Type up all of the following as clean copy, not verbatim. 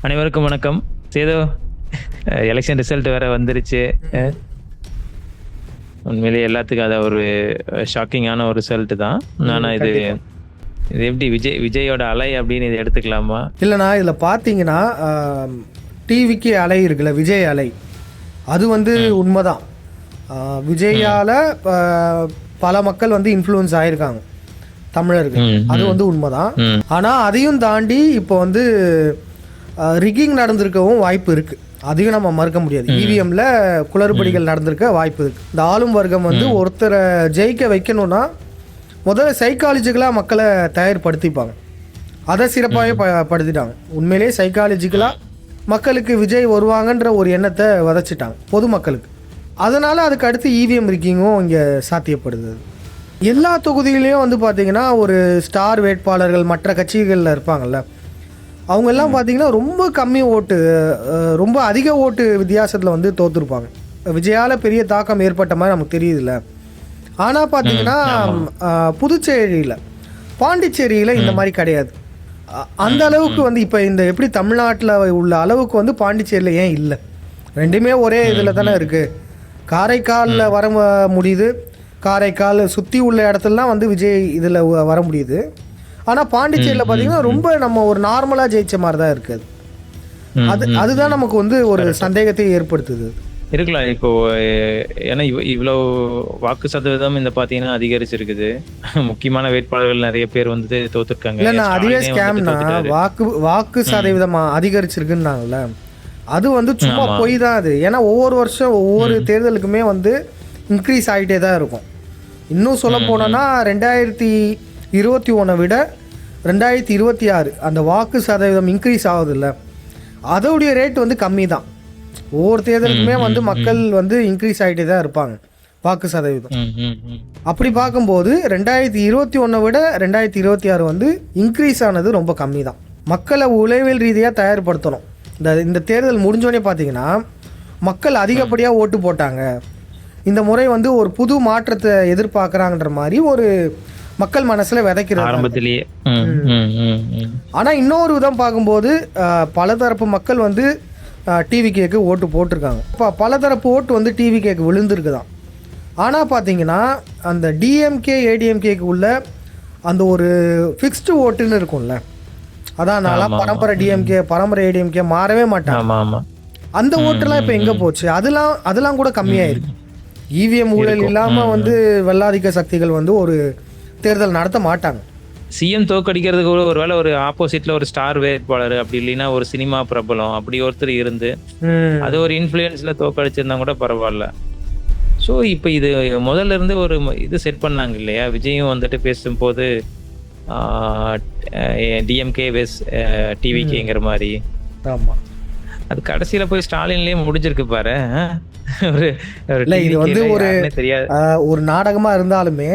அனைவருக்கும் வணக்கம். ஏதோ எலெக்ஷன் ரிசல்ட் வேற வந்துருச்சு. உண்மையிலேயே எல்லாத்துக்கும் அது ஒரு ஷாக்கிங்கான ஒரு ரிசல்ட் தான். ஆனா இது இது எப்படி விஜயோட அலை அப்படின்னு இதை எடுத்துக்கலாமா? இல்லைண்ணா, இதில் பார்த்தீங்கன்னா டிவிக்கு அலை இருக்குல்ல, விஜய் அலை, அது வந்து உண்மைதான். விஜயால் பல மக்கள் வந்து இன்ஃப்ளூயன்ஸ் ஆகிருக்காங்க தமிழர்கள், அது வந்து உண்மைதான். ஆனால் அதையும் தாண்டி இப்போ வந்து ரிக்கிங் நடந்திருக்கவும் வாய்ப்பு இருக்குது, அதையும் நம்ம மறுக்க முடியாது. இவிஎம்ல குளறுபடிகள் நடந்திருக்க வாய்ப்பு இருக்குது. இந்த ஆளும் வர்க்கம் வந்து ஒருத்தரை ஜெயிக்க வைக்கணும்னா முதல்ல சைக்காலஜிக்கலாக மக்களை தயார்படுத்திப்பாங்க. அதை சிறப்பாகவே படுத்திட்டாங்க. உண்மையிலேயே சைக்காலஜிக்கலாக மக்களுக்கு விஜய் வருவாங்கன்ற ஒரு எண்ணத்தை விதைச்சிட்டாங்க பொதுமக்களுக்கு. அதனால் அதுக்கு அடுத்து இவிஎம் ரிக்கிங்கும் இங்கே சாத்தியப்படுது. எல்லா தொகுதியிலையும் வந்து பார்த்திங்கன்னா ஒரு ஸ்டார் வேட்பாளர்கள் மற்ற கட்சிகளில் இருப்பாங்கள்ல, அவங்கெல்லாம் பார்த்திங்கன்னா ரொம்ப கம்மி ஓட்டு, ரொம்ப அதிக ஓட்டு வித்தியாசத்தில் வந்து தோற்றுருப்பாங்க. விஜயால் பெரிய தாக்கம் ஏற்பட்ட மாதிரி நமக்கு தெரியுதுல்ல. ஆனால் பார்த்தீங்கன்னா புதுச்சேரியில், பாண்டிச்சேரியில் இந்த மாதிரி கிடையாது. அந்த அளவுக்கு வந்து இப்போ இந்த எப்படி தமிழ்நாட்டில் உள்ள அளவுக்கு வந்து பாண்டிச்சேரியில் ஏன் இல்லை? ரெண்டுமே ஒரே இதில் தானே இருக்குது. காரைக்காலில் வர முடியுது, காரைக்கால் சுற்றி உள்ள இடத்துலலாம் வந்து விஜய் இதில் வர முடியுது. ஆனால் பாண்டிச்சேரியில் பார்த்தீங்கன்னா ரொம்ப நம்ம ஒரு நார்மலாக ஜெயிச்ச மாதிரி தான் இருக்குது. அதுதான் நமக்கு வந்து ஒரு சந்தேகத்தை ஏற்படுத்துது. இருக்கலாம். இப்போ ஏன்னா இவ்வளோ வாக்கு சதவீதம் இந்த பார்த்தீங்கன்னா அதிகரிச்சிருக்குது. முக்கியமான வேட்பாளர்கள் நிறைய பேர் வந்து தோத்துருக்காங்க. இல்லைண்ணா, அதுவே ஸ்கேம்னா வாக்கு சதவீதம் அதிகரிச்சிருக்குன்னாங்கல்ல, அது வந்து சும்மா போய் தான் அது. ஏன்னா ஒவ்வொரு வருஷம் ஒவ்வொரு தேர்தலுக்குமே வந்து இன்க்ரீஸ் ஆகிட்டே தான் இருக்கும். இன்னும் சொல்ல போனோன்னா 2021 விட 2026 அந்த வாக்கு சதவீதம் இன்க்ரீஸ் ஆகுது இல்லை, அதோடைய ரேட் வந்து கம்மி தான். ஒவ்வொரு தேர்தலுக்குமே வந்து மக்கள் வந்து இன்க்ரீஸ் ஆகிட்டே தான் இருப்பாங்க வாக்கு சதவீதம். அப்படி பார்க்கும்போது 2021 விட 2026 வந்து இன்க்ரீஸ் ஆனது ரொம்ப கம்மி தான். மக்களை உளவியல் ரீதியாக தயார்படுத்தணும். இந்த தேர்தல் முடிஞ்சோடனே பார்த்தீங்கன்னா மக்கள் அதிகப்படியாக ஓட்டு போட்டாங்க, இந்த முறை வந்து ஒரு புது மாற்றத்தை எதிர்பார்க்குறாங்கன்ற மாதிரி ஒரு மக்கள் மனசில் விதைக்கிறது ஆரம்பத்திலேயே. ஆனால் இன்னொரு விதம் பார்க்கும்போது பலதரப்பு மக்கள் வந்து டிவிகேக்கு ஓட்டு போட்டிருக்காங்க. இப்போ பலதரப்பு ஓட்டு வந்து டிவிகேக்கு விழுந்திருக்கு தான். ஆனால் பார்த்தீங்கன்னா அந்த டிஎம்கே ஏடிஎம்கேக்கு உள்ள அந்த ஒரு ஃபிக்ஸ்டு ஓட்டுன்னு இருக்கும்ல, அதான் நான்லாம் பரம்பரை டிஎம்கே பரம்பரை ஏடிஎம்கே மாறவே மாட்டாங்க. அந்த ஓட்டெல்லாம் இப்போ எங்கே போச்சு? அதெல்லாம் கூட கம்மியாயிருக்கு. இவிஎம் ஊழல் இல்லாமல் வந்து வெள்ளாதிக்க சக்திகள் வந்து ஒரு தேர்தல் நடத்த மாட்டாங்க. சிஎம் தோக்கடிக்கிறதுக்கு கூட ஒருவேளை ஒரு ஆப்போசிட்ல ஒரு ஸ்டார் வேட்பாளர், அப்படி இல்லைன்னா ஒரு சினிமா பிரபலம், அப்படி ஒருத்தர் இருந்து அது ஒரு இன்ஃப்ளூயன்ஸ்ல தோக்கடிச்சிருந்தா கூட பரவாயில்ல. ஸோ இப்போ இது முதல்ல இருந்து ஒரு இது செட் பண்ணாங்க இல்லையா? விஜயும் வந்துட்டு பேசும்போது டிஎம்கே வெஸ் டிவிகேங்கிற மாதிரி. ஆமாம், அது கடைசியில போய் ஸ்டாலின்லயே முடிஞ்சிருக்கு பாரு. இது வந்து ஒரு நாடகமா இருந்தாலுமே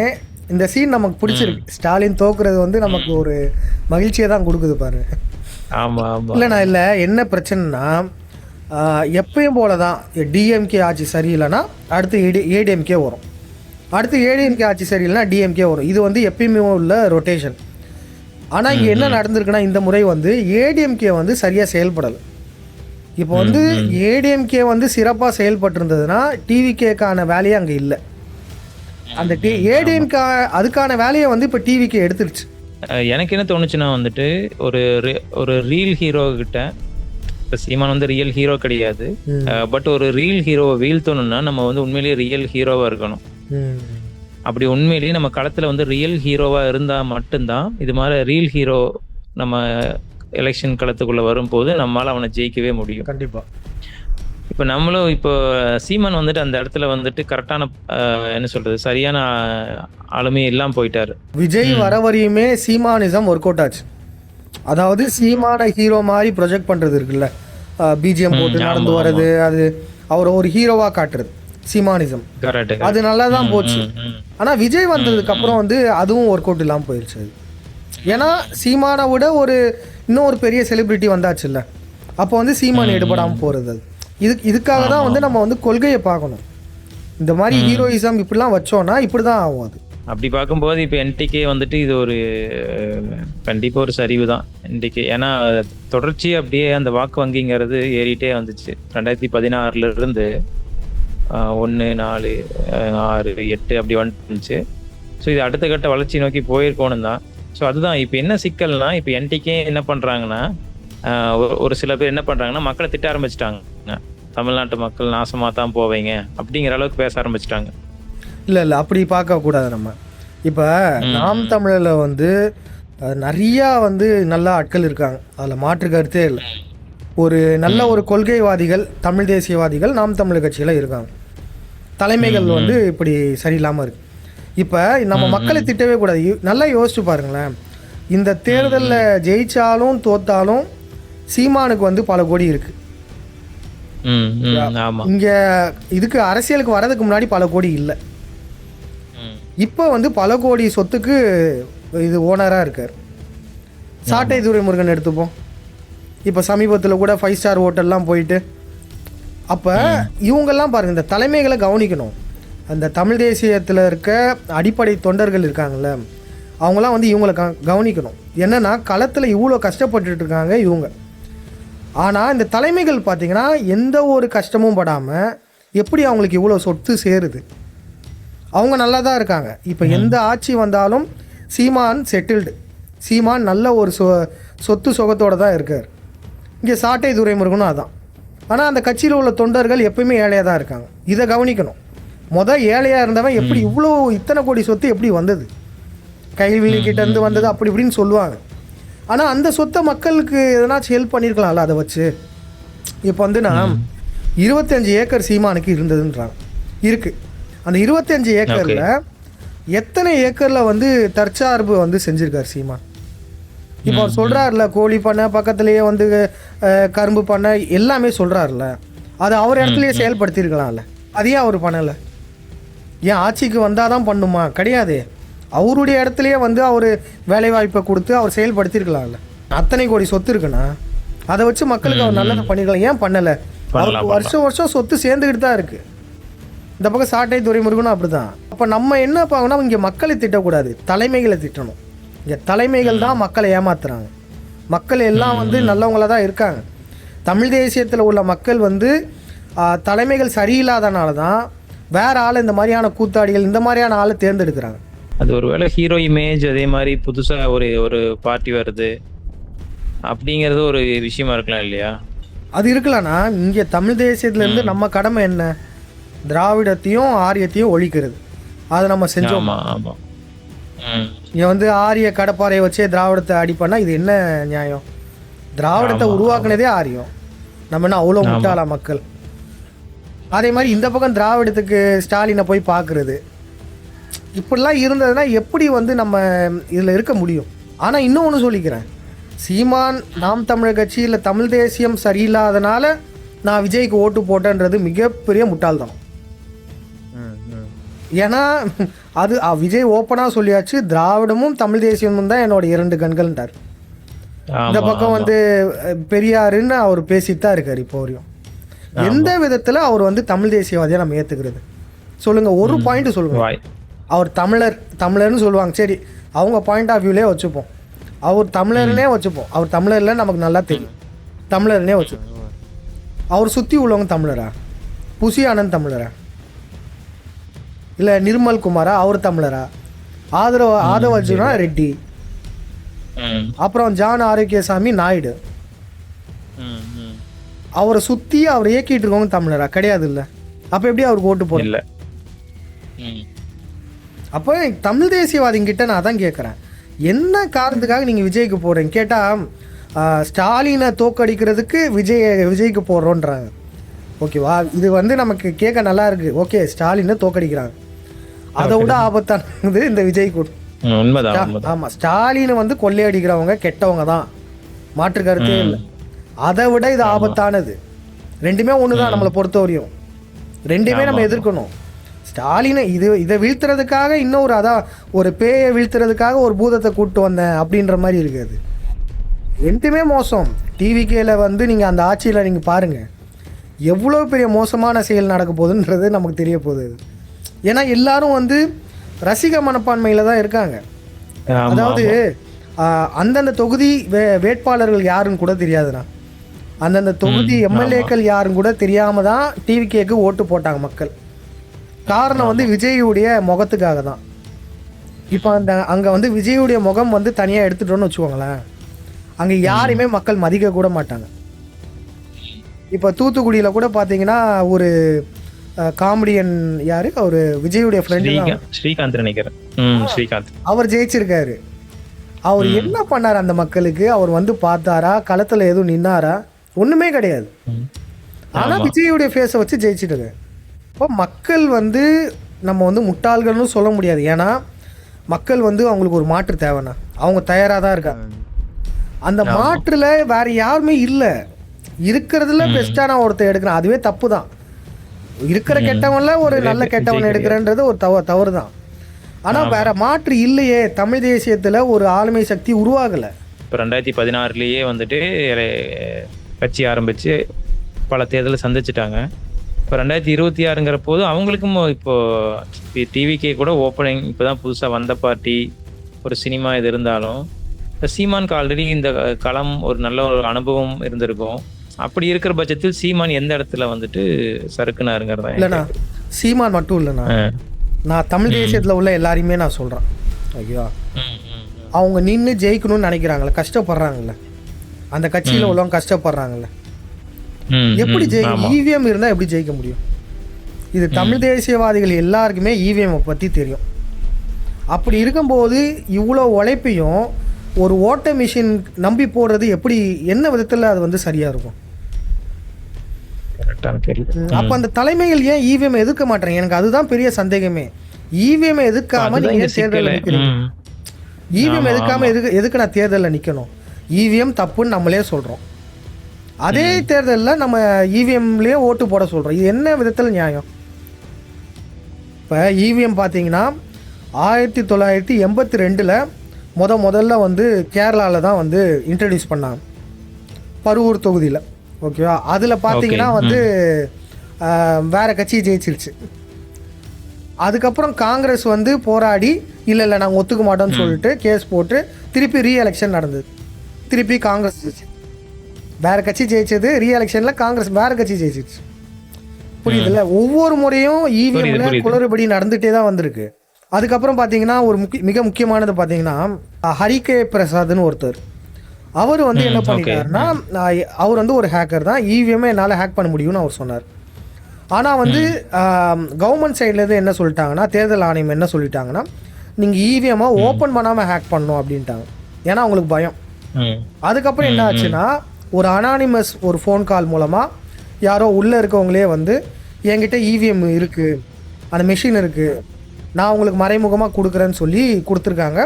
இந்த சீன் நமக்கு பிடிச்சிருக்கு. ஸ்டாலின் தோக்குறது வந்து நமக்கு ஒரு மகிழ்ச்சியை தான் கொடுக்குது பாரு. இல்லைண்ணா, இல்லை என்ன பிரச்சனைனா எப்பயும் போல தான் டிஎம்கே ஆட்சி சரியில்லைன்னா அடுத்து ஏடிஎம்கே வரும், அடுத்து ஏடிஎம்கே ஆட்சி சரியில்லைன்னா டிஎம்கே வரும். இது வந்து எப்பயுமே உள்ள ரொட்டேஷன். ஆனால் இங்கே என்ன நடந்திருக்குன்னா இந்த முறை வந்து ஏடிஎம்கே வந்து சரியாக செயல்படலை. இப்போ வந்து ஏடிஎம்கே வந்து சிறப்பாக செயல்பட்டுருந்ததுன்னா டிவிகேக்கான வேலையே அங்கே இல்லை. அந்த ஏடிஎம்கே அதுக்கான வேலையை வந்து இப்போ டிவிகே எடுத்துருச்சு. எனக்கு என்ன தோணுச்சுன்னா வந்துட்டு ஒரு ரியல் ஹீரோ கிட்ட, இப்போ சீமான் வந்து ரியல் ஹீரோ கிடையாது, பட் ஒரு ரியல் ஹீரோவை வீழ்த்தணும்னா நம்ம வந்து உண்மையிலேயே ரியல் ஹீரோவாக இருக்கணும். அப்படி உண்மையிலேயே நம்ம களத்தில் வந்து ரியல் ஹீரோவாக இருந்தால் மட்டும்தான் இது மாதிரி ரியல் ஹீரோ நம்ம எலெக்ஷன் களத்துக்குள்ளே வரும்போது நம்மளால் அவனை ஜெயிக்கவே முடியும். கண்டிப்பாக. இப்போ நம்மளும் இப்போ சீமான் வந்துட்டு அந்த இடத்துல வந்துட்டு கரெக்டான என்ன சொல்றது சரியான ஆளுமே இல்லாமல் போயிட்டாரு. விஜய் வர வரையுமே சீமானிசம் ஒர்க் அவுட் ஆச்சு. அதாவது சீமான ஹீரோ மாதிரி ப்ரொஜெக்ட் பண்ணுறது இருக்குல்ல, பிஜிஎம் போட்டு நடந்து வர்றது, அது அவர் ஒரு ஹீரோவாக காட்டுறது சீமானிசம். அது நல்லா தான் போச்சு. ஆனால் விஜய் வந்ததுக்கு அப்புறம் வந்து அதுவும் ஒர்க் அவுட் இல்லாமல் போயிடுச்சு. அது ஏன்னா சீமானை விட இன்னும் ஒரு பெரிய செலிபிரிட்டி வந்தாச்சுல்ல, அப்போ வந்து சீமான் எடுபடாமல் போகிறது. அது இதுக்காக தான் வந்து நம்ம வந்து கொள்கையை பார்க்கணும். இந்த மாதிரி ஹீரோயிசம் இப்படிலாம் வச்சோன்னா இப்படி தான் ஆகும். அது அப்படி பார்க்கும்போது இப்போ என்டிகே வந்துட்டு இது ஒரு கண்டிப்பாக ஒரு சரிவு தான் என்டிகே. ஏன்னா தொடர்ச்சி அப்படியே அந்த வாக்கு வங்கிங்கிறது ஏறிட்டே வந்துச்சு 2016 இருந்து 1, 4, 6, 8 அப்படி வந்துச்சு. ஸோ இது அடுத்த கட்ட வளர்ச்சி நோக்கி போயிருக்கணும் தான். ஸோ அதுதான் இப்போ என்ன சிக்கல்னா, இப்போ என்டிகே என்ன பண்ணுறாங்கன்னா, ஒரு சில பேர் என்ன பண்ணுறாங்கன்னா மக்களை திட்ட ஆரம்பிச்சிட்டாங்க. தமிழ்நாட்டு மக்கள் நாசமாக தான் போவீங்க அப்படிங்கிற அளவுக்கு பேச ஆரம்பிச்சிட்டாங்க. இல்லை அப்படி பார்க்கக்கூடாது நம்ம. இப்போ நாம் தமிழில் வந்து நிறையா வந்து நல்ல ஆட்கள் இருக்காங்க, அதில் மாற்று கருத்தே இல்லை. ஒரு நல்ல ஒரு கொள்கைவாதிகள், தமிழ் தேசியவாதிகள் நாம் தமிழர் கட்சியில் இருக்காங்க. தலைமைகள் வந்து இப்படி சரியில்லாமல் இருக்கு. இப்போ நம்ம மக்களை திட்டவே கூடாது. நல்லா யோசிச்சு பாருங்களேன், இந்த தேர்தலில் ஜெயிச்சாலும் தோத்தாலும் சீமானுக்கு வந்து பல கோடி இருக்கு. இங்க இதுக்கு அரசியலுக்கு வர்றதுக்கு முன்னாடி பல கோடி இல்லை. இப்போ வந்து பல கோடி சொத்துக்கு இது ஓனராக இருக்கார். சாட்டை துரைமுருகன் எடுத்துப்போம். இப்போ சமீபத்தில் கூட 5 ஸ்டார் ஹோட்டல்லாம் போயிட்டு, அப்போ இவங்கெல்லாம் பாருங்கள், இந்த தலைமைகளை கவனிக்கணும். அந்த தமிழ் தேசியத்தில் இருக்க அடிப்படை தொண்டர்கள் இருக்காங்கள்ல, அவங்களாம் வந்து இவங்களை கவனிக்கணும். என்னென்னா களத்தில் இவ்வளோ கஷ்டப்பட்டுட்டு இருக்காங்க இவங்க. ஆனால் இந்த தலைமைகள் பார்த்திங்கன்னா எந்த ஒரு கஷ்டமும் படாமல் எப்படி அவங்களுக்கு இவ்வளோ சொத்து சேருது? அவங்க நல்லா தான் இருக்காங்க. இப்போ எந்த ஆட்சி வந்தாலும் சீமான் செட்டில்டு, சீமான் நல்ல ஒரு சொத்து சுகத்தோடு தான் இருக்கார். இங்கே சாட்டை துரைமுருகனும் அதான். ஆனால் அந்த கட்சியில் உள்ள தொண்டர்கள் எப்பயுமே ஏழையாக தான் இருக்காங்க. இதை கவனிக்கணும். ஏழையாக இருந்தவன் எப்படி இவ்வளோ இத்தனை கோடி சொத்து எப்படி வந்தது, கைவிலிக்கிட்டேருந்து வந்தது அப்படி இப்படின்னு சொல்லுவாங்க. ஆனால் அந்த சொத்தை மக்களுக்கு எதனாச்சும் ஹெல்ப் பண்ணியிருக்கலாம்ல அதை வச்சு. இப்போ வந்து நான் 25 ஏக்கர் சீமானுக்கு இருந்ததுன்றாங்க, இருக்குது. அந்த 25 ஏக்கரில் எத்தனை ஏக்கரில் வந்து தற்சார்பு வந்து செஞ்சுருக்கார் சீமான்? இப்போ அவர் சொல்கிறாருல, கோழி பண்ணை பக்கத்துலேயே வந்து கரும்பு பண்ணை எல்லாமே சொல்கிறாருல, அதை அவர் இடத்துலையே செயல்படுத்தியிருக்கலாம்ல. அதையே அவர் பண்ணலை. ஏன் ஆட்சிக்கு வந்தால் தான் பண்ணுமா? கிடையாது. அவருடைய இடத்துலையே வந்து அவர் வேலைவாய்ப்பை கொடுத்து அவர் செயல்படுத்தியிருக்கலாம்ல. அத்தனை கோடி சொத்து இருக்குன்னா அதை வச்சு மக்களுக்கு அவர் நல்லதை பண்ணியிருக்கலாம். ஏன் பண்ணலை? அவருக்கு வருஷம் சொத்து சேர்ந்துக்கிட்டு தான் இருக்குது. இந்த பக்கம் சாட்டை துரைமுருகனும் அப்படி தான். அப்போ நம்ம என்ன பார்க்கணும், இங்கே மக்களை திட்டக்கூடாது, தலைமைகளை திட்டணும். இங்கே தலைமைகள் தான் மக்களை ஏமாத்துறாங்க. மக்கள் எல்லாம் வந்து நல்லவங்களாக தான் இருக்காங்க. தமிழ் தேசியத்தில் உள்ள மக்கள் வந்து தலைமைகள் சரியில்லாதனால தான் வேற ஆள், இந்த மாதிரியான கூத்தாடிகள், இந்த மாதிரியான ஆளை தேர்ந்தெடுக்கிறாங்க. அது ஒரு வேளை ஹீரோ இமேஜ், அதே மாதிரி புதுசாக ஒரு பார்ட்டி வருது அப்படிங்கிறது ஒரு விஷயமா இருக்கலாம் இல்லையா? அது இருக்கலாம்னா, இங்கே தமிழ் தேசியத்துலேருந்து நம்ம கடமை என்ன? திராவிடத்தையும் ஆரியத்தையும் ஒழிக்கிறது. அதை நம்ம செஞ்சோம். இங்கே வந்து ஆரிய கடப்பாறையை வச்சே திராவிடத்தை அடிப்பண்ணா இது என்ன நியாயம்? திராவிடத்தை உருவாக்குனதே ஆரியம். நம்ம என்ன அவ்வளோ முட்டாளா மக்கள்? அதே மாதிரி இந்த பக்கம் திராவிடத்துக்கு ஸ்டாலினை போய் பார்க்குறது, இப்படிலாம் இருந்ததுன்னா எப்படி வந்து நம்ம இதில் இருக்க முடியும்? ஆனால் இன்னொன்று சொல்லிக்கிறேன், சீமான் நாம் தமிழர் கட்சியில் தமிழ் தேசியம் சரியில்லாதனால நான் விஜய்க்கு ஓட்டு போட்டேன்றது மிகப்பெரிய முட்டாள்தான். ஏன்னா அது விஜய் ஓப்பனாக சொல்லியாச்சு, திராவிடமும் தமிழ் தேசியமும் தான் என்னோட 2 கண்கள்ன்றார். இந்த பக்கம் வந்து பெரியாருன்னு அவர் பேசிட்டு தான் இருக்கார் இப்போ வரையும். எந்த விதத்தில் அவர் வந்து தமிழ் தேசியவாதியாக நம்ம ஏற்றுக்கிறது சொல்லுங்கள்? ஒரு பாயிண்ட் சொல்லுங்கள். அவர் தமிழர்னு சொல்லுவாங்க, சரி, அவங்க பாயிண்ட் ஆஃப் வியூலே வச்சுப்போம். அவர் தமிழர்னே வச்சுப்போம். அவர் தமிழர்ல நமக்கு நல்லா தெரியும், தமிழர்னே வச்சுப்போம். அவர் சுற்றி உள்ளவங்க தமிழரா? புசி ஆனந்த் தமிழரா? இல்லை நிர்மல் குமாரா? அவர் தமிழரா? ஆதவ அர்ஜுனா ரெட்டி, அப்புறம் ஜான் ஆரோக்கியசாமி நாயுடு, அவரை சுற்றி அவரை இயக்கிட்டு இருக்கவங்க தமிழரா? கிடையாது. இல்லை. அப்போ எப்படி அவருக்கு ஓட்டு போடல? அப்போ தமிழ் தேசியவாதிங்கிட்ட நான் அதான் கேட்குறேன், என்ன காரணத்துக்காக நீங்கள் விஜய்க்கு போடுறீங்க? கேட்டால் ஸ்டாலினை தோக்கடிக்கிறதுக்கு விஜய்க்கு போடுறோன்றாங்க. ஓகேவா? இது வந்து நமக்கு கேட்க நல்லா இருக்கு. ஓகே, ஸ்டாலினை தோக்கடிக்கிறாங்க. அதை விட ஆபத்தானது இந்த விஜய் கூட. ஆமாம், ஸ்டாலினை வந்து கொள்ளையடிக்கிறவங்க கெட்டவங்க தான், மாற்று கருத்தே இல்லை. அதை விட இது ஆபத்தானது. ரெண்டுமே ஒன்று தான் நம்மளை பொறுத்தவரையும். ரெண்டுமே நம்ம எதிர்க்கணும். ஸ்டாலினை இதை வீழ்த்துறதுக்காக இன்னொரு ஒரு பேயை வீழ்த்துறதுக்காக ஒரு பூதத்தை கூப்பிட்டு வந்தேன் அப்படின்ற மாதிரி இருக்குது. ரெண்டுமே மோசம். டிவிகேல வந்து நீங்கள் அந்த ஆட்சியில் நீங்கள் பாருங்கள் எவ்வளோ பெரிய மோசமான செயல் நடக்க போகுதுன்றது நமக்கு தெரிய போகுது. ஏன்னா எல்லாரும் வந்து ரசிக மனப்பான்மையில் தான் இருக்காங்க. அதாவது அந்தந்த தொகுதி வேட்பாளர்கள் யாருன்னு கூட தெரியாதுண்ணா. அந்தந்த தொகுதி எம்எல்ஏக்கள் யாருன்னு கூட தெரியாமல் தான் டிவிகேக்கு ஓட்டு போட்டாங்க மக்கள். காரணம் வந்து விஜயுடைய முகத்துக்காக தான். இப்போ அங்கே வந்து விஜயுடைய முகம் வந்து தனியாக எடுத்துட்டோன்னு வச்சுக்கோங்களேன், அங்கே யாரையுமே மக்கள் மதிக்க கூட மாட்டாங்க. இப்போ தூத்துக்குடியில் கூட பார்த்தீங்கன்னா ஒரு காமெடியன் யாரு, அவர் விஜயுடைய ஃப்ரெண்டு ஸ்ரீகாந்த் நினைக்கிறேன். ஸ்ரீகாந்த் அவர் ஜெயிச்சிருக்காரு. அவர் என்ன பண்ணார் அந்த மக்களுக்கு? அவர் வந்து பார்த்தாரா, களத்தில் எதுவும் நின்னாரா? ஒன்றுமே கிடையாது. ஆனால் விஜயுடைய ஃபேஸை வச்சு ஜெயிச்சிட்டு. இப்போ மக்கள் வந்து நம்ம வந்து முட்டாள்கள்னு சொல்ல முடியாது. ஏன்னா மக்கள் வந்து அவங்களுக்கு ஒரு மாற்று தேவைன்னா அவங்க தயாராக தான் இருக்காங்க. அந்த மாற்றில் வேற யாருமே இல்லை. இருக்கிறதுல பெஸ்ட்டான ஒருத்தர் எடுக்கிறேன், அதுவே தப்பு தான். இருக்கிற கெட்டவன்ல ஒரு நல்ல கெட்டவன் எடுக்கிறன்றது ஒரு தவறு தான். ஆனால் வேற மாற்று இல்லையே. தமிழ் தேசியத்தில் ஒரு ஆளுமை சக்தி உருவாகலை. இப்போ 2016 வந்துட்டு கட்சி ஆரம்பித்து பல தேர்தலை சந்திச்சிட்டாங்க. இப்போ 2026 போது அவங்களுக்கும் இப்போ டிவிகே கூட ஓப்பனிங் இப்போ தான் புதுசாக வந்த பார்ட்டி ஒரு சினிமா இது இருந்தாலும் சீமானுக்கு ஆல்ரெடி இந்த களம் ஒரு நல்ல ஒரு அனுபவம் இருந்திருக்கும். அப்படி இருக்கிற பட்சத்தில் சீமான் எந்த இடத்துல வந்துட்டு சறுக்குனாருங்கிறதா? இல்லைண்ணா, சீமான் மட்டும் இல்லைண்ணா, நான் தமிழ் தேசியத்தில் உள்ள எல்லாரையுமே நான் சொல்கிறேன். ஓகேவா? அவங்க நின்று ஜெயிக்கணும்னு நினைக்கிறாங்களே, கஷ்டப்படுறாங்கல்ல, அந்த கட்சியில் உள்ளவங்க கஷ்டப்படுறாங்கல்ல, எப்படி இவிஎம் இருந்தால் எப்படி ஜெயிக்க முடியும்? இது தமிழ் தேசியவாதிகள் எல்லாருக்குமே இவிஎம் பற்றி தெரியும். அப்படி இருக்கும்போது இவ்வளோ உழைப்பையும் ஒரு ஓட்ட மிஷின் நம்பி போடுறது எப்படி, என்ன விதத்தில் அது வந்து சரியாக இருக்கும்? அப்போ அந்த தலைமைகள் ஏன் இவிஎம் எதிர்க்க மாட்டேறாங்க? எனக்கு அதுதான் பெரிய சந்தேகமே. இவிஎம் எதுக்காம நீங்க தேர்தலில் நிற்கிறீங்க? இவிஎம் எதுக்காம எதுக்கு நான் தேர்தலில் நிற்கணும்? இவிஎம் தப்புன்னு நம்மளே சொல்கிறோம். அதே தேர்தலில் நம்ம இவிஎம்லேயே ஓட்டு போட சொல்கிறோம். இது என்ன விதத்தில் நியாயம்? இப்போ இவிஎம் பார்த்தீங்கன்னா 1982 முதல்ல வந்து கேரளாவில் தான் வந்து இன்ட்ரடியூஸ் பண்ணாங்க, பருவூர் தொகுதியில். ஓகேவா? அதில் பார்த்தீங்கன்னா வந்து வேறு கட்சி ஜெயிச்சிருச்சு. அதுக்கப்புறம் காங்கிரஸ் வந்து போராடி இல்லை நாங்கள் ஒத்துக்க மாட்டோம்னு சொல்லிட்டு கேஸ் போட்டு திருப்பி ரீஎலெக்ஷன் நடந்தது. திருப்பி காங்கிரஸ் ஜெயிச்சு, வேறு கட்சி ஜெயிச்சது. ரீஎலெக்ஷனில் காங்கிரஸ் வேறு கட்சி ஜெயிச்சிருச்சு. புரியுதுல்ல? ஒவ்வொரு முறையும் இவிஎம்ல குளறுபடி நடந்துகிட்டே தான் வந்திருக்கு. அதுக்கப்புறம் பார்த்தீங்கன்னா ஒரு மிக முக்கியமானது பார்த்தீங்கன்னா ஹரிகே பிரசாத்னு ஒருத்தர், அவர் வந்து என்ன பண்ணிட்டாருன்னா, அவர் வந்து ஒரு ஹேக்கர் தான், இவிஎம்ஐ என்னால் ஹேக் பண்ண முடியும்னு அவர் சொன்னார். ஆனால் வந்து கவர்மெண்ட் சைட்லேருந்து என்ன சொல்லிட்டாங்கன்னா, தேர்தல் ஆணையம் என்ன சொல்லிட்டாங்கன்னா, நீங்கள் இவிஎம்ஐ ஓப்பன் பண்ணாமல் ஹேக் பண்ணணும் அப்படின்ட்டாங்க. ஏன்னா அவங்களுக்கு பயம். அதுக்கப்புறம் என்ன ஆச்சுன்னா, ஒரு அனானிமஸ் ஒரு ஃபோன் கால் மூலமாக யாரோ உள்ளே இருக்கவங்களே வந்து என்கிட்ட இவிஎம் இருக்குது, அந்த மெஷின் இருக்குது, நான் உங்களுக்கு மறைமுகமாக கொடுக்குறேன்னு சொல்லி கொடுத்துருக்காங்க.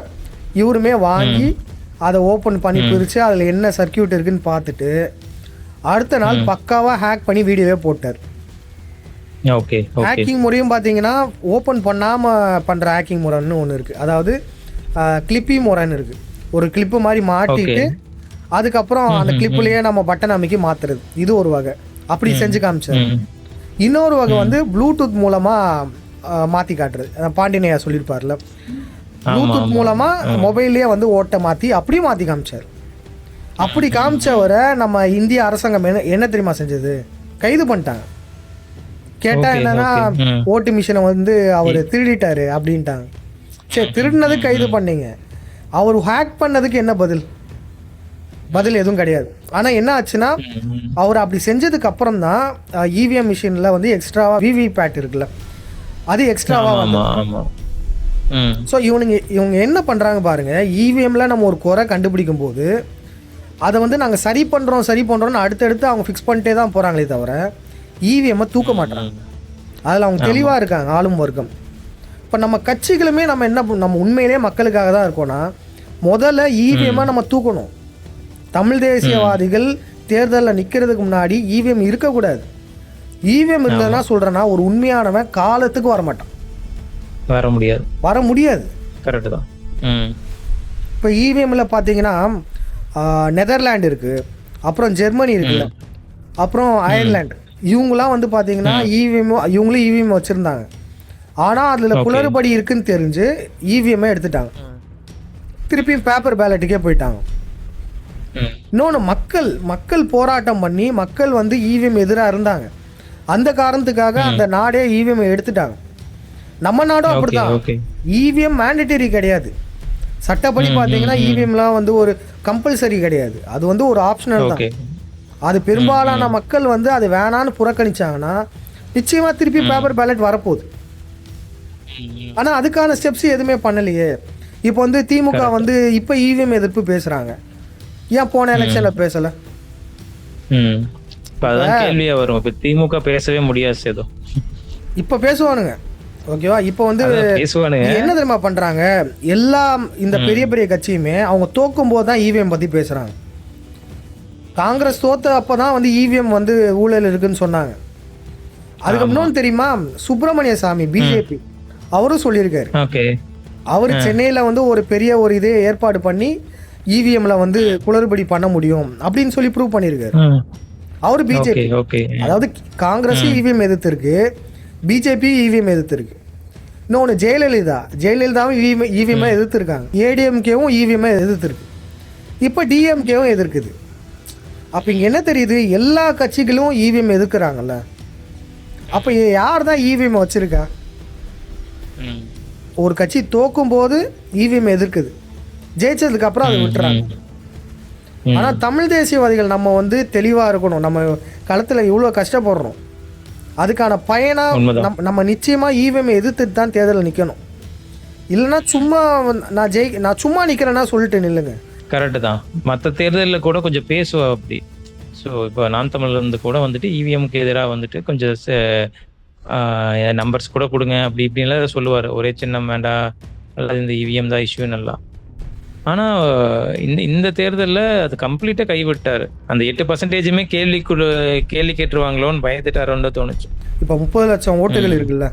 இவருமே வாங்கி அதை ஓப்பன் பண்ணி பிரித்து அதில் என்ன சர்க்கியூட் இருக்குன்னு பார்த்துட்டு அடுத்த நாள் பக்காவாக ஹேக் பண்ணி வீடியோவே போட்டார். ஹேக்கிங் முறையும் பார்த்தீங்கன்னா ஓப்பன் பண்ணாமல் பண்ணுற ஹேக்கிங் முறைன்னு ஒன்று இருக்குது. அதாவது கிளிப்பி முறைன்னு இருக்குது. ஒரு கிளிப்பு மாதிரி மாட்டிட்டு அதுக்கப்புறம் அந்த கிளிப்புலேயே நம்ம பட்டன் அமைக்கி மாற்றுறது, இது ஒரு வகை. அப்படி செஞ்சு காமிச்சார். இன்னொரு வகை வந்து ப்ளூடூத் மூலமாக மாற்றி காட்டுறது. பாண்டியனையா சொல்லியிருப்பார்ல, ப்ளூடூத் மூலமாக மொபைல்லே வந்து ஓட்டை மாற்றி அப்படியே மாற்றி காமிச்சார். அப்படி காமிச்சவரை நம்ம இந்திய அரசாங்கம் என்ன தெரியுமா செஞ்சது? கைது பண்ணிட்டாங்க. கேட்டால் என்னன்னா, ஓட்டு மிஷினை வந்து அவர் திருடிட்டாரு அப்படின்ட்டாங்க. சரி, திருடினது கைது பண்ணீங்க, அவர் ஹேக் பண்ணதுக்கு என்ன பதில் எதுவும் கிடையாது. ஆனால் என்ன ஆச்சுன்னா, அவர் அப்படி செஞ்சதுக்கு அப்புறம் தான் இவிஎம் மிஷினில் வந்து எக்ஸ்ட்ராவாக விவிபேட் இருக்குல்ல, அது எக்ஸ்ட்ராவாக வந்து. ஸோ இவங்க என்ன பண்ணுறாங்க பாருங்கள், இவிஎம்ல நம்ம ஒரு குறை கண்டுபிடிக்கும் போது அதை வந்து நாங்கள் சரி பண்ணுறோம்னு அடுத்தடுத்து அவங்க ஃபிக்ஸ் பண்ணிட்டே தான் போகிறாங்களே தவிர இவிஎம்மை தூக்க மாட்டுறாங்க. அதில் அவங்க தெளிவாக இருக்காங்க, ஆளும் வர்க்கம். இப்போ நம்ம கட்சிகளுமே நம்ம உண்மையிலே மக்களுக்காக தான் இருக்கோன்னா முதல்ல இவிஎம்மை நம்ம தூக்கணும். தமிழ் தேசியவாதிகள் தேர்தலில் நிற்கிறதுக்கு முன்னாடி இவிஎம் இருக்கக்கூடாது. இவிஎம் இருந்ததுன்னா சொல்கிறேன்னா, ஒரு உண்மையானவன் காலத்துக்கு வர முடியாது. கரெக்டு தான். இப்போ இவிஎம்ல பார்த்தீங்கன்னா நெதர்லாண்டு இருக்குது, அப்புறம் ஜெர்மனி இருக்குல்ல, அப்புறம் அயர்லாண்டு, இவங்களாம் வந்து பார்த்தீங்கன்னா இவிஎம் இவங்களும் இவிஎம் வச்சுருந்தாங்க. ஆனால் அதில் Okay. குளறுபடி இருக்குன்னு தெரிஞ்சு இவிஎம்ஐ எடுத்துட்டாங்க, திருப்பியும் பேப்பர் பேலட்டுக்கே போயிட்டாங்க. இன்னொன்று மக்கள் போராட்டம் பண்ணி மக்கள் வந்து இவிஎம் எதிராக இருந்தாங்க, அந்த காரணத்துக்காக அந்த நாடே இவிஎம் எடுத்துட்டாங்க. நம்ம நாடும் அப்படிதான். இவிஎம் மேண்டேட்டரி கிடையாது, சட்டப்படி பார்த்தீங்கன்னா இவிஎம்லாம் வந்து ஒரு கம்பல்சரி கிடையாது, அது வந்து ஒரு ஆப்ஷனல் தான். அது பெரும்பாலான மக்கள் வந்து அது வேணான்னு புறக்கணிச்சாங்கன்னா நிச்சயமாக திருப்பி பேப்பர் பேலட் வரப்போகுது. ஆனால் அதுக்கான ஸ்டெப்ஸ் எதுவுமே பண்ணலையே. இப்போ வந்து திமுக வந்து இப்போ இவிஎம் எதிர்ப்பு பேசுகிறாங்க, ஏன் போன எலெக்ஷனில் பேசலை? கேள்வியா வரும், இப்போ திமுக பேசவே முடியாது ஏதோ, இப்போ பேசுவானுங்க. ஓகேவா? இப்போ வந்து பேசுவானுங்க. என்ன தெரியுமா பண்ணுறாங்க, எல்லா இந்த பெரிய பெரிய கட்சியுமே அவங்க தோக்கும் போது தான் இவிஎம் பற்றி பேசுகிறாங்க. காங்கிரஸ் தோத்த அப்போ தான் வந்து இவிஎம் வந்து ஊழல் இருக்குன்னு சொன்னாங்க. அதுக்கு இன்னொன்று தெரியுமா, சுப்பிரமணிய சாமி பிஜேபி அவரும் சொல்லியிருக்காரு. அவர் சென்னையில் வந்து ஒரு பெரிய ஒரு இதே ஏற்பாடு பண்ணி இவிஎம்ல வந்து குளறுபடி பண்ண முடியும் அப்படின்னு சொல்லி ப்ரூவ் பண்ணியிருக்காரு. அவர் பிஜேபி, அதாவது காங்கிரஸ் இவிஎம் எதிர்த்து இருக்கு, பிஜேபி இவிஎம் எதிர்த்து இருக்கு. இன்னொன்று ஜெயலலிதாவும் இவிஎம் எதிர்த்து இருக்காங்க, ஏடிஎம்கேவும் இவிஎம் எதிர்த்து இருக்கு, இப்போ டிஎம்கேவும் எதிர்க்குது. அப்போ இங்கே என்ன தெரியுது, எல்லா கட்சிகளும் இவிஎம் எதிர்க்கிறாங்கல்ல. அப்போ யார் தான் இவிஎம் வச்சிருக்கா? ஒரு கட்சி தோக்கும் போது இவிஎம் எதிர்க்குது, ஜெயிச்சதுக்கு அப்புறம் அதை விட்டுறாங்க. ஆனால் தமிழ் தேசியவாதிகள் நம்ம வந்து தெளிவாக இருக்கணும், நம்ம களத்தில் இவ்வளோ கஷ்டப்படுறோம், அதுக்கான பயனாக நம்ம நிச்சயமாக இவிஎம் எதிர்த்துட்டு தான் தேர்தலில் நிற்கணும். இல்லைன்னா சும்மா நான் சும்மா நிற்கிறேன்னா சொல்லிட்டு நில்லுங்க. கரெக்டு தான். மற்ற தேர்தலில் கூட கொஞ்சம் பேசுவா அப்படி. ஸோ இப்போ நாம் தமிழ்லேருந்து கூட வந்துட்டு இவிஎம்க்கு எதிராக வந்துட்டு கொஞ்சம் நம்பர்ஸ் கூட கொடுங்க அப்படி இப்படின்லாம் சொல்லுவார். ஒரே சின்னம் வேண்டாம், அல்லது இந்த இவிஎம் தான் இஷ்யூ நல்லா. ஆனால் இந்த தேர்தலில் அது கம்ப்ளீட்டாக கைவிட்டார். அந்த 8% கேள்வி கேட்டுருவாங்களோன்னு பயந்துட்டாரோன்னு தோணுச்சு. இப்போ 30 லட்சம் ஓட்டுகள் இருக்குல்ல,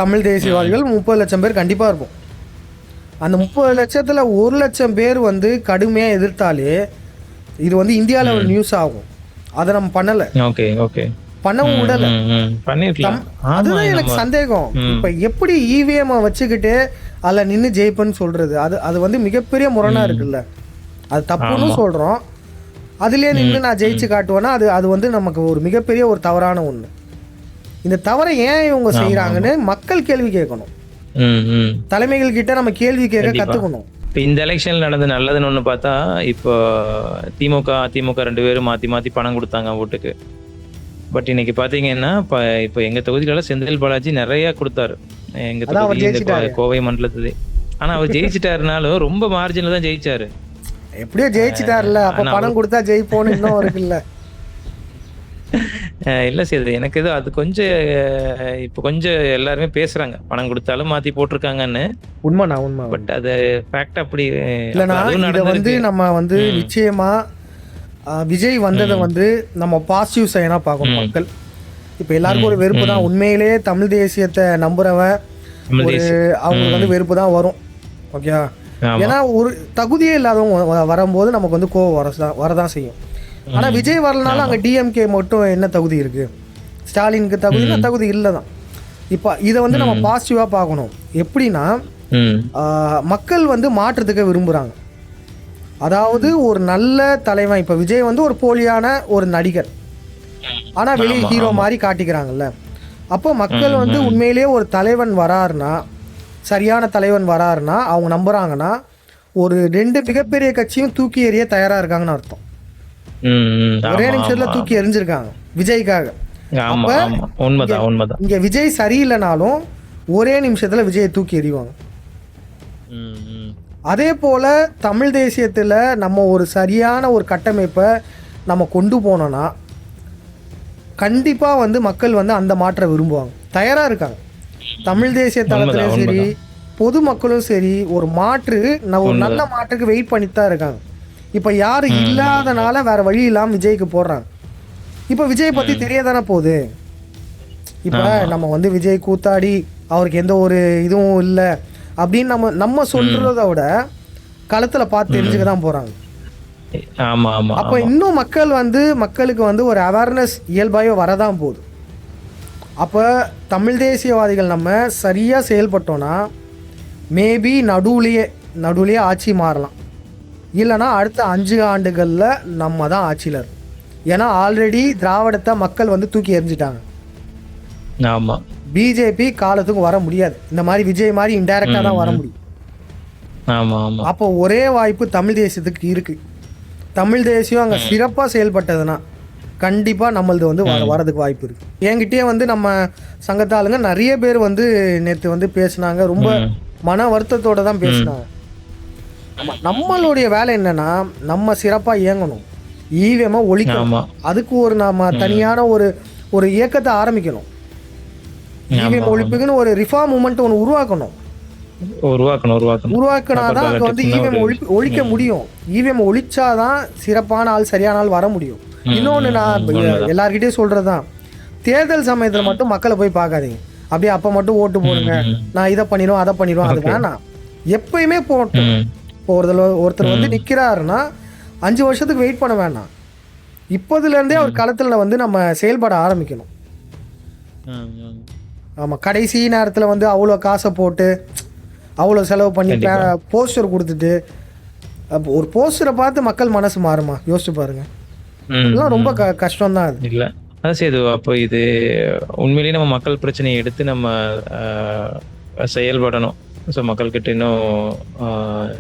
தமிழ் தேசியவாதிகள் 30 லட்சம் பேர் கண்டிப்பாக இருக்கும். அந்த 30 லட்சத்தில் 1 லட்சம் பேர் வந்து கடுமையாக எதிர்த்தாலே இது வந்து இந்தியா லெவல் நியூஸ் ஆகும். அதை நம்ம பண்ணலை, பண்ணவும் விடலை. அதுதான் எனக்கு சந்தேகம். இப்போ எப்படி இவிஎம் வச்சுக்கிட்டு அதில் நின்று ஜெயிப்பன்னு சொல்றது, அது வந்து மிகப்பெரிய முரணா இருக்குல்ல. அது தப்புன்னு சொல்றோம், அதுலேயே நின்று நான் ஜெயிச்சு காட்டுவேன்னா அது வந்து நமக்கு ஒரு மிகப்பெரிய ஒரு தவறான ஒன்று. இந்த தவறை ஏன் இவங்க செய்யறாங்கன்னு மக்கள் கேள்வி கேட்கணும், தலைமைகள் கிட்ட நம்ம கேள்வி கேட்க கத்துக்கணும். இப்போ இந்த எலெக்ஷன்ல நடந்து நல்லதுன்னு ஒன்று பார்த்தா, இப்போ திமுக அதிமுக 2 பேரும் மாற்றி பணம் கொடுத்தாங்க ஓட்டுக்கு. பட் இன்னைக்கு பார்த்தீங்கன்னா இப்போ எங்கள் தொகுதியில செந்தில் பாலாஜி நிறைய கொடுத்தாரு, எங்கள் தொகுதி கோவை மண்டலத்துலேயே. ஆனால் அவர் ஜெயிச்சிட்டாருனாலும் ரொம்ப மார்ஜினில் தான் ஜெயிச்சாரு. எப்படியோ ஜெயிச்சிட்டாருல்ல, அப்போ பணம் கொடுத்தா ஜெயிப்போன்னு இன்னும் இருக்குல்ல. இல்லை சரி, எனக்கு ஏதோ அது கொஞ்சம் இப்போ கொஞ்சம் எல்லாருமே பேசுறாங்க பணம் கொடுத்தாலும் மாற்றி போட்டிருக்காங்கன்னு. உண்மை. பட் அது ஃபேக்ட் அப்படி இல்லைனா இதை வந்து நம்ம வந்து நிச்சயமா விஜய் வந்ததை வந்து நம்ம பாசிட்டிவ் சைனாக பார்க்கணும். மக்கள் இப்போ எல்லாருக்கும் ஒரு வெறுப்பு தான், உண்மையிலே தமிழ் தேசியத்தை நம்புறவன் அவங்களுக்கு வந்து வெறுப்பு தான் வரும். ஓகே, ஏன்னா ஒரு தகுதியே இல்லாதவங்க வரும்போது நமக்கு வந்து கோவம் வரதான் செய்யும். ஆனால் விஜய் வரலனாலும் அங்கே டிஎம்கே மட்டும் என்ன தகுதி இருக்கு, ஸ்டாலினுக்கு தகுதி இல்லை தான். இப்போ இதை வந்து நம்ம பாசிட்டிவாக பார்க்கணும். எப்படின்னா மக்கள் வந்து மாற்றத்துக்கு விரும்புகிறாங்க. அதாவது ஒரு நல்ல தலைவன், இப்போ விஜய் வந்து ஒரு போலியான ஒரு நடிகர், ஆனால் வெளியே ஹீரோ மாதிரி காட்டிக்கிறாங்கல்ல. அப்போ மக்கள் வந்து உண்மையிலேயே ஒரு தலைவன் வராருன்னா, சரியான தலைவன் வராருன்னா அவங்க நம்புறாங்கன்னா ஒரு 2 மிகப்பெரிய கட்சியும் தூக்கி எறிய தயாராக இருக்காங்கன்னு அர்த்தம். ஒரே நிமிஷத்துல தூக்கி எறிஞ்சிருக்காங்க விஜய்க்காக. இங்க விஜய் சரியில்லைனாலும் ஒரே நிமிஷத்துல விஜயை தூக்கி எறிவாங்க. அதே போல தமிழ் தேசியத்துல நம்ம ஒரு சரியான ஒரு கட்டமைப்பை நம்ம கொண்டு போனோம்னா கண்டிப்பா வந்து மக்கள் வந்து அந்த மாற்றம் விரும்புவாங்க, தயாரா இருக்காங்க. தமிழ் தேசிய தளத்திலும் சரி பொதுமக்களும் சரி ஒரு ஒரு நல்ல மாற்றுக்கு வெயிட் பண்ணிட்டு தான் இருக்காங்க. இப்போ யாரும் இல்லாதனால வேற வழி இல்லாமல் விஜய்க்கு போடுறாங்க. இப்போ விஜய் பற்றி தெரியதானே போகுது. இப்போ நம்ம வந்து விஜய் கூத்தாடி அவருக்கு எந்த ஒரு இதுவும் இல்லை அப்படின்னு நம்ம சொல்றத விட களத்தில் பார்த்து தெரிஞ்சுக்க தான் போகிறாங்க. அப்போ இன்னும் மக்களுக்கு வந்து ஒரு அவேர்னஸ் இயல்பாகவே வரதான் போகுது. அப்போ தமிழ் தேசியவாதிகள் நம்ம சரியாக செயல்பட்டோன்னா மேபி நடுவுலையே ஆட்சி மாறலாம். இல்லைனா அடுத்த 5 ஆண்டுகளில் நம்ம தான் ஆட்சியில் இருக்கும். ஏன்னா ஆல்ரெடி திராவிடத்தை மக்கள் வந்து தூக்கி எறிஞ்சிட்டாங்க. ஆமாம். பிஜேபி காலத்துக்கு வர முடியாது. இந்த மாதிரி விஜய் மாதிரி இன்டைரக்டாக தான் வர முடியும். ஆமாம் ஆமாம். அப்போ ஒரே வாய்ப்பு தமிழ் தேசியத்துக்கு இருக்குது. தமிழ் தேசியம் அங்கே சிறப்பாக செயல்பட்டதுன்னா கண்டிப்பாக நம்மளது வந்து வரதுக்கு வாய்ப்பு இருக்குது. என்கிட்டயே வந்து நம்ம சங்கத்தாளுங்க நிறைய பேர் வந்து நேற்று வந்து பேசினாங்க. ரொம்ப மன வருத்தத்தோடு தான் பேசினாங்க. நம்மளுடைய வேலை என்னன்னா, நம்ம சிறப்பாக இயங்கணும், ஈவிஎம்மை ஒழிக்கணும். அதுக்கு ஒரு நம்ம தனியான ஒரு இயக்கத்தை ஆரம்பிக்கணும். ஈவிஎம் ஒழிப்புக்குன்னு ஒரு ரிஃபார்ம் மூமெண்ட் ஒன்று உருவாக்கினாதான் அங்கே வந்து ஈவிஎம் ஒழிக்க முடியும். ஈவிஎம் ஒழிச்சாதான் சிறப்பான ஆள் சரியான ஆள் வர முடியும். இன்னொன்று நான் எல்லார்கிட்டையும் சொல்றதுதான், தேர்தல் சமயத்தில் மட்டும் மக்களை போய் பார்க்காதீங்க. அப்படியே அப்போ மட்டும் ஓட்டு போடுங்க, நான் இதை பண்ணிடுவோம் அதை பண்ணிடுவோம், அது வேணாம். எப்பயுமே போட்டோம். இப்போ ஒருத்தர் வந்து நிற்கிறாருன்னா 5 வருஷத்துக்கு வெயிட் பண்ண வேண்டாம். இப்போதுலேருந்தே ஒரு களத்தில் வந்து நம்ம செயல்பட ஆரம்பிக்கணும். ஆமாம், கடைசி நேரத்தில் வந்து அவ்வளோ காசை போட்டு அவ்வளோ செலவு பண்ணி போஸ்டர் கொடுத்துட்டு அப்போ ஒரு போஸ்டரை பார்த்து மக்கள் மனசு மாறுமா? யோசிச்சு பாருங்க. இதெல்லாம் ரொம்ப கஷ்டம் தான். அது இல்லை அதான் சேது. அப்போ இது உண்மையிலேயே நம்ம மக்கள் பிரச்சனையை எடுத்து நம்ம செயல்படணும். ஸோ மக்கள்கிட்ட இன்னும்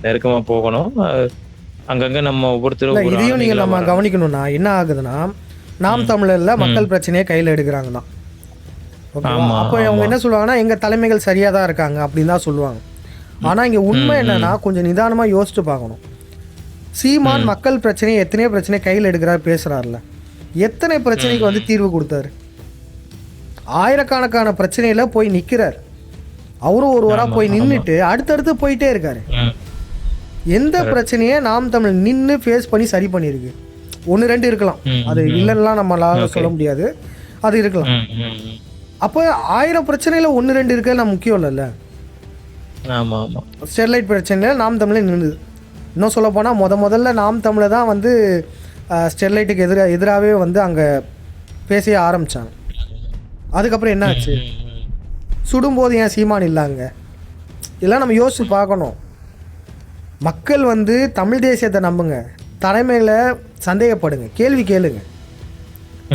நெருக்கமாக போகணும். அங்கங்கே நம்ம ஒவ்வொருத்தரும் இதையும் நீங்கள் நம்ம கவனிக்கணும்னா என்ன ஆகுதுன்னா, நாம் தமிழர்ல மக்கள் பிரச்சனையை கையில் எடுக்கிறாங்க தான். அப்போ அவங்க என்ன சொல்லுவாங்கன்னா, எங்கள் தலைமைகள் சரியாக தான் இருக்காங்க அப்படின்னு தான் சொல்லுவாங்க. ஆனால் இங்கே உண்மை என்னன்னா, கொஞ்சம் நிதானமாக யோசிச்சு பார்க்கணும். சீமான் மக்கள் பிரச்சனையை எத்தனையோ பிரச்சனையை கையில் எடுக்கிறார், பேசுகிறார்ல. எத்தனை பிரச்சனைக்கு வந்து தீர்வு கொடுத்தாரு? ஆயிரக்கணக்கான பிரச்சனையில் போய் நிற்கிறார். அவரும் ஒருவராக போய் நின்றுட்டு அடுத்தடுத்து போயிட்டே இருக்காரு. எந்த பிரச்சனையை நாம் தமிழ் நின்று ஃபேஸ் பண்ணி சரி பண்ணியிருக்கு? 1-2 இருக்கலாம், அது இல்லைன்னா நம்மளால சொல்ல முடியாது, அது இருக்கலாம். அப்போ 1000 பிரச்சனையில் 1-2 இருக்கிறது நம்ம முக்கியம் இல்லைல்ல. ஸ்டெர்லைட் பிரச்சனையில் நாம் தமிழே நின்றுது. இன்னும் சொல்ல போனால் முதல்ல நாம் தமிழை தான் வந்து ஸ்டெர்லைட்டுக்கு எதிராகவே வந்து அங்கே பேச ஆரம்பித்தாங்க. அதுக்கப்புறம் என்ன ஆச்சு? சுடும்போது ஏன் சீமான் இல்லாங்க? இதெல்லாம் நம்ம யோசிச்சு பார்க்கணும். மக்கள் வந்து தமிழ் தேசியத்தை நம்புங்க, தலைமையில் சந்தேகப்படுங்க, கேள்வி கேளுங்க.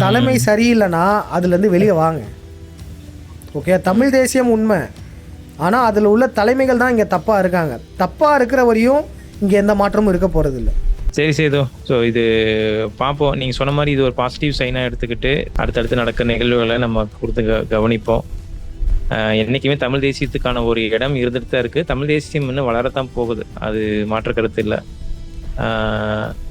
தலைமை சரியில்லைன்னா அதுலேருந்து வெளியே வாங்க. ஓகே, தமிழ் தேசியம் உண்மை, ஆனால் அதில் உள்ள தலைமைகள் தான் இங்கே தப்பாக இருக்காங்க. தப்பாக இருக்கிற வரையும் இங்கே எந்த மாற்றமும் இருக்க போகிறது இல்லை. சரி சேதோ. ஸோ இது பார்ப்போம். நீங்கள் சொன்ன மாதிரி இது ஒரு பாசிட்டிவ் சைனாக எடுத்துக்கிட்டு அடுத்தடுத்து நடக்கிற நிகழ்வுகளை நம்ம கொடுத்து கவனிப்போம். என்றைக்குமே தமிழ் தேசியத்துக்கான ஒரு இடம் இருந்துட்டு தான் இருக்குது. தமிழ் தேசியம் இன்னும் வளரத்தான் போகுது, அது மாற்று கருத்து இல்லை.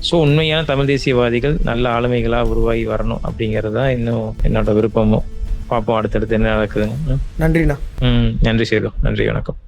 ஸோ உண்மையான தமிழ் தேசியவாதிகள் நல்ல ஆளுமைகளாக உருவாகி வரணும் அப்படிங்கிறது தான் இன்னும் என்னோட விருப்பமும். பார்ப்போம் அடுத்தடுத்து என்ன நடக்குதுங்க. நன்றிண்ணா. நன்றி சேது. நன்றி, வணக்கம்.